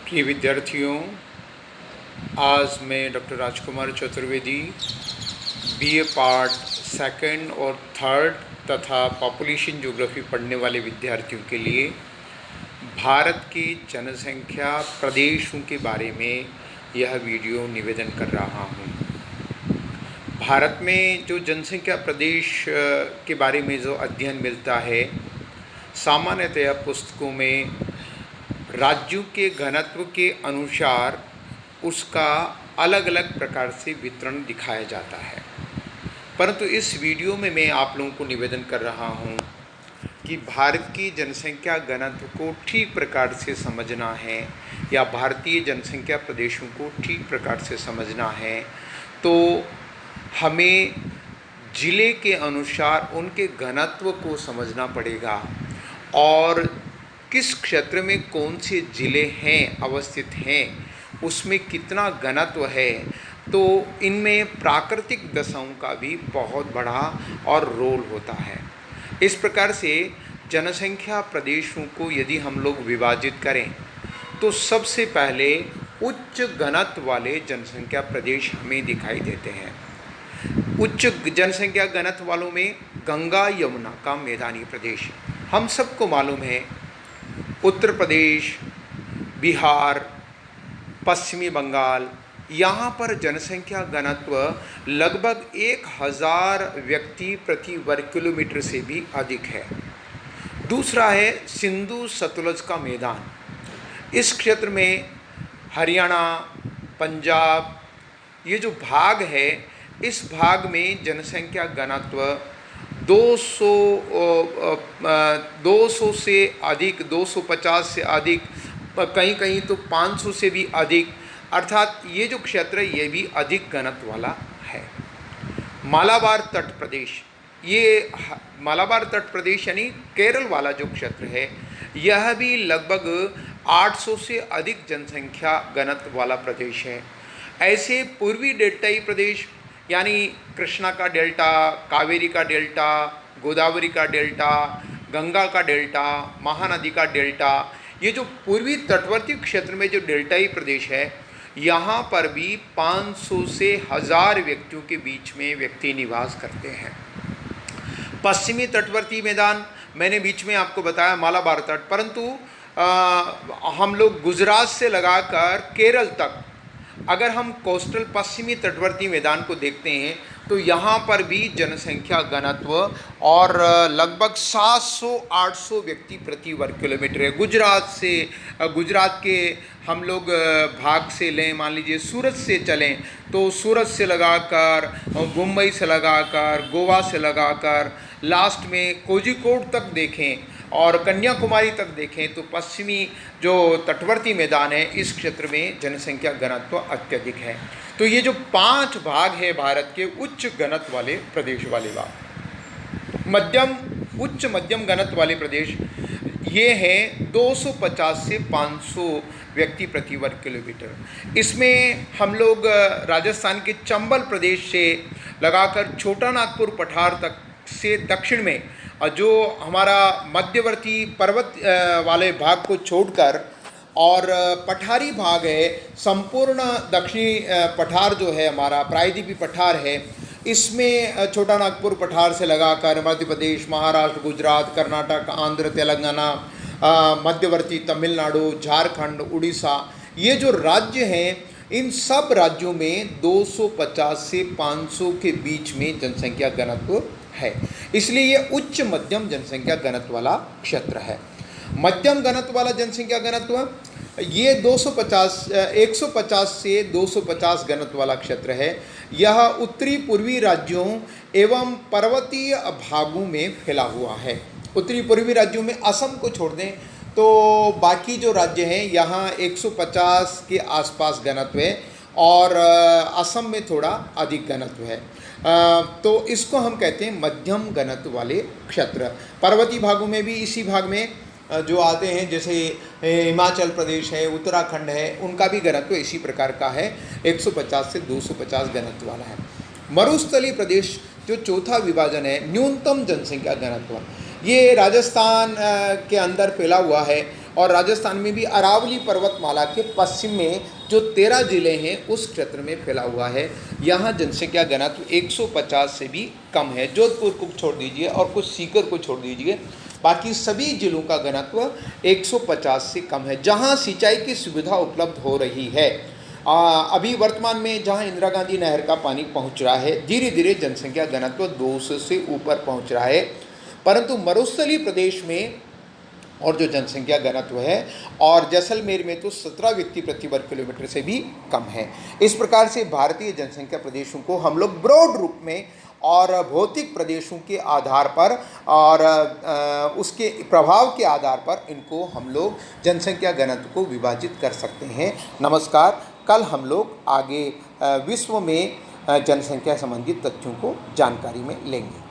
प्रिय विद्यार्थियों, आज मैं डॉक्टर राजकुमार चतुर्वेदी बीए पार्ट सेकंड और थर्ड तथा पॉपुलेशन ज्योग्राफी पढ़ने वाले विद्यार्थियों के लिए भारत की जनसंख्या प्रदेशों के बारे में यह वीडियो निवेदन कर रहा हूँ। भारत में जो जनसंख्या प्रदेश के बारे में जो अध्ययन मिलता है, सामान्यतया पुस्तकों में राज्यों के घनत्व के अनुसार उसका अलग अलग प्रकार से वितरण दिखाया जाता है। परंतु इस वीडियो में मैं आप लोगों को निवेदन कर रहा हूँ कि भारत की जनसंख्या घनत्व को ठीक प्रकार से समझना है या भारतीय जनसंख्या प्रदेशों को ठीक प्रकार से समझना है तो हमें ज़िले के अनुसार उनके घनत्व को समझना पड़ेगा और किस क्षेत्र में कौन से ज़िले हैं अवस्थित हैं, उसमें कितना घनत्व है। तो इनमें प्राकृतिक दशाओं का भी बहुत बड़ा और रोल होता है। इस प्रकार से जनसंख्या प्रदेशों को यदि हम लोग विभाजित करें तो सबसे पहले उच्च घनत्व वाले जनसंख्या प्रदेश हमें दिखाई देते हैं। उच्च जनसंख्या घनत्व वालों में गंगा यमुना का मैदानी प्रदेश, हम सबको मालूम है, उत्तर प्रदेश, बिहार, पश्चिमी बंगाल, यहाँ पर जनसंख्या घनत्व लगभग 1000 व्यक्ति प्रति वर्ग किलोमीटर से भी अधिक है। दूसरा है सिंधु सतलज का मैदान। इस क्षेत्र में हरियाणा, पंजाब, ये जो भाग है, इस भाग में जनसंख्या घनत्व 200 से अधिक, 250 से अधिक, कहीं कहीं तो 500 से भी अधिक, अर्थात ये जो क्षेत्र है ये भी अधिक घनत्व वाला है। मालाबार तट प्रदेश, ये मालाबार तट प्रदेश यानी केरल वाला जो क्षेत्र है, यह भी लगभग 800 से अधिक जनसंख्या घनत्व वाला प्रदेश है। ऐसे पूर्वी डेल्टाई प्रदेश यानी कृष्णा का डेल्टा, कावेरी का डेल्टा, गोदावरी का डेल्टा, गंगा का डेल्टा, महानदी का डेल्टा, ये जो पूर्वी तटवर्ती क्षेत्र में जो डेल्टाई प्रदेश है, यहाँ पर भी 500 से 1000 व्यक्तियों के बीच में व्यक्ति निवास करते हैं। पश्चिमी तटवर्ती मैदान मैंने बीच में आपको बताया मालाबार तट, परंतु हम लोग गुजरात से लगाकर केरल तक अगर हम कोस्टल पश्चिमी तटवर्ती मैदान को देखते हैं तो यहाँ पर भी जनसंख्या घनत्व और लगभग 700-800 व्यक्ति प्रति वर्ग किलोमीटर है। गुजरात के हम लोग भाग से लें, मान लीजिए सूरत से चलें तो सूरत से लगाकर, मुंबई से लगाकर, गोवा से लगाकर, लास्ट में कोझिकोड तक देखें और कन्याकुमारी तक देखें तो पश्चिमी जो तटवर्ती मैदान है, इस क्षेत्र में जनसंख्या घनत्व अत्यधिक है। तो ये जो 5 भाग है भारत के उच्च घनत्व वाले प्रदेश वाले भाग, उच्च मध्यम घनत्व वाले प्रदेश, ये हैं 250 से 500 व्यक्ति प्रति वर्ग किलोमीटर। इसमें हम लोग राजस्थान के चंबल प्रदेश से लगाकर छोटा नागपुर पठार तक से दक्षिण में जो हमारा मध्यवर्ती पर्वत वाले भाग को छोड़कर और पठारी भाग है, संपूर्ण दक्षिणी पठार जो है हमारा प्रायद्वीपीय पठार है, इसमें छोटा नागपुर पठार से लगाकर मध्य प्रदेश, महाराष्ट्र, गुजरात, कर्नाटक, आंध्र, तेलंगाना, मध्यवर्ती तमिलनाडु, झारखंड, उड़ीसा, ये जो राज्य हैं, इन सब राज्यों में 250 से 500 के बीच में जनसंख्या घनत्व है। इसलिए ये उच्च मध्यम जनसंख्या घनत्व वाला क्षेत्र है। मध्यम घनत्व वाला जनसंख्या घनत्व ये 150 से 250 घनत्व वाला क्षेत्र है। यह उत्तरी पूर्वी राज्यों एवं पर्वतीय भागों में फैला हुआ है। उत्तरी पूर्वी राज्यों में असम को छोड़ दें तो बाकी जो राज्य हैं यहाँ 150 के आसपास घनत्व है और असम में थोड़ा अधिक घनत्व है। तो इसको हम कहते हैं मध्यम घनत्व वाले क्षेत्र। पर्वतीय भागों में भी इसी भाग में जो आते हैं, जैसे हिमाचल प्रदेश है, उत्तराखंड है, उनका भी घनत्व इसी प्रकार का है, 150 से 250 घनत्व वाला है। मरुस्थलीय प्रदेश जो चौथा विभाजन है, न्यूनतम जनसंख्या घनत्व, ये राजस्थान के अंदर फैला हुआ है और राजस्थान में भी अरावली पर्वतमाला के पश्चिम में जो 13 ज़िले हैं उस क्षेत्र में फैला हुआ है। यहाँ जनसंख्या घनत्व 150 से भी कम है। जोधपुर को छोड़ दीजिए और कुछ सीकर को छोड़ दीजिए, बाकी सभी जिलों का घनत्व 150 से कम है। जहाँ सिंचाई की सुविधा उपलब्ध हो रही है, अभी वर्तमान में जहाँ इंदिरा गांधी नहर का पानी पहुँच रहा है, धीरे धीरे जनसंख्या घनत्व 200 से ऊपर पहुँच रहा है। परंतु मरुस्थलीय प्रदेश में और जो जनसंख्या घनत्व है, और जैसलमेर में तो 17 व्यक्ति प्रति वर्ग किलोमीटर से भी कम है। इस प्रकार से भारतीय जनसंख्या प्रदेशों को हम लोग ब्रॉड रूप में और भौतिक प्रदेशों के आधार पर और उसके प्रभाव के आधार पर इनको हम लोग जनसंख्या घनत्व को विभाजित कर सकते हैं। नमस्कार। कल हम लोग आगे विश्व में जनसंख्या संबंधित तथ्यों को जानकारी में लेंगे।